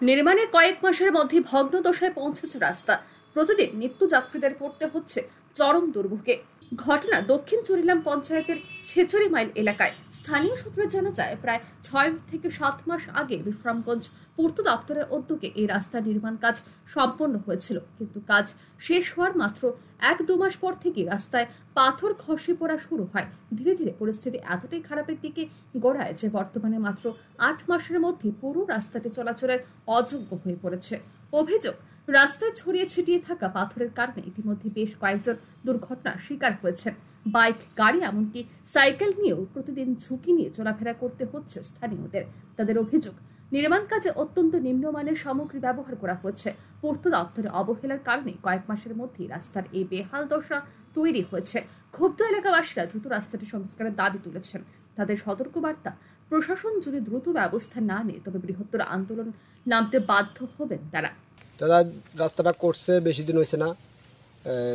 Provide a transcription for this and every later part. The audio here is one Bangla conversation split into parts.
নির্মাণে কয়েক মাসের মধ্যে ভগ্নদশায় পৌঁছেছে রাস্তা। প্রতিদিন নিত্যযাত্রীদের পড়তে হচ্ছে চরম দুর্ভোগে। ঘটনা দক্ষিণ চরিলাম পঞ্চায়েতের ছেচরি মাইল এলাকায়। স্থানীয় সূত্রে জানা যায়, প্রায় 6 থেকে 7 মাস আগে বিশ্রামগঞ্জ পূর্ত দপ্তরের উদ্যোগে এই রাস্তা নির্মাণ কাজ সম্পন্ন হয়েছিল, কিন্তু কাজ শেষ হওয়ার মাত্র 1-2 মাস পর থেকে রাস্তায় পাথর খসে পড়া শুরু হয়। ধীরে ধীরে পরিস্থিতি এতটাই খারাপের দিকে গড়ায় যে বর্তমানে মাত্র 8 মাসের মধ্যে পুরো রাস্তাটি চলাচলের অযোগ্য হয়ে পড়েছে। অভিযোগ, রাস্তায় ছড়িয়ে ছিটিয়ে থাকা পাথরের কারণে ইতিমধ্যে বেশ কয়েকজন দুর্ঘটনার শিকার হয়েছেন। বাইক, গাড়ি, এমনকি সাইকেল নিয়েও প্রতিদিন ঝুঁকি নিয়ে চলাফেরা করতে হচ্ছে স্থানীয়দের। তাদের অভিযোগ, নির্মাণ কাজে অত্যন্ত নিম্নমানের সামগ্রী ব্যবহার করা হচ্ছে। পূর্ত দপ্তরের অবহেলার কারণে কয়েক মাসের মধ্যেই রাস্তার এই বেহাল দশা তৈরি হয়েছে। ক্ষুব্ধ এলাকাবাসীরা দ্রুত রাস্তাটি সংস্কারের দাবি তুলেছেন। তাদের সতর্কবার্তা, প্রশাসন যদি দ্রুত ব্যবস্থা না নেয় তবে বৃহত্তর আন্দোলন নামতে বাধ্য হবেন তারা। তারা রাস্তাটা করছে, বেশি দিন হয়েছে না,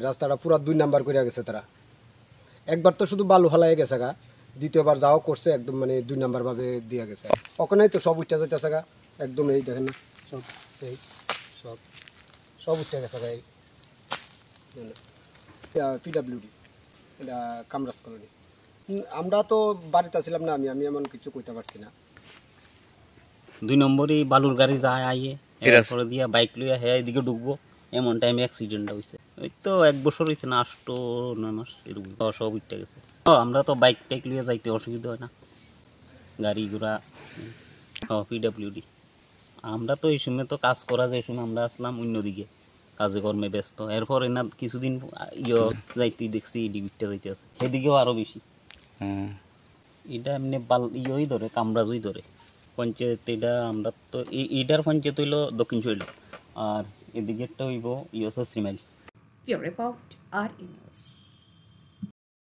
রাস্তাটা পুরা 2 নাম্বার করে গেছে। তারা একবার তো শুধু বালু হালাই গেছে গা, দ্বিতীয়বার যাও করছে একদম মানে 2 নাম্বার ভাবে দিয়ে গেছে। ওখানেই তো সব উঠতে যাইতেছে গা, একদম এই দেখেন না, সব এই সব উঠতে গেছে গা। এই পিডাব্লিউডি, এটা কামরাজ কলোনি। আমরা তো বাড়িতে ছিলাম না, আমি এমন কিছু কইতে পারছি না। 2 নম্বরই বালুর গাড়ি যায় আইয়ে, এরপরে দিয়া বাইক লইয়া হ্যাঁ এদিকে ঢুকবো, এমন টাইমে অ্যাক্সিডেন্টটা হয়েছে। ওই তো 1 বছর হয়েছে না, 8-9 মাস এরকম সব উঠতে গেছে। আমরা তো বাইক টাইক লইয়া যাইতে অসুবিধা হয় না, গাড়ি ঘোড়া। পিডাব্লিউডি। আমরা তো এই সময় তো কাজ করা যায়, সময় আমরা আসলাম অন্যদিকে কাজে কর্মে ব্যস্ত। এরপর না কিছুদিন যাইতে দেখছি ডিবিটটা যাইতে আছে, সেদিকেও আরও বেশি। এটা এমনি ইয়েই ধরে, কামরাজই ধরে পঞ্চায়েত। এটা আমরা তো এইটার পঞ্চায়েত হইল দক্ষিণ চরিলাম, আর এদিকেরটা হইব ছেচরি মাইল। রিপোর্ট আর নিউজ।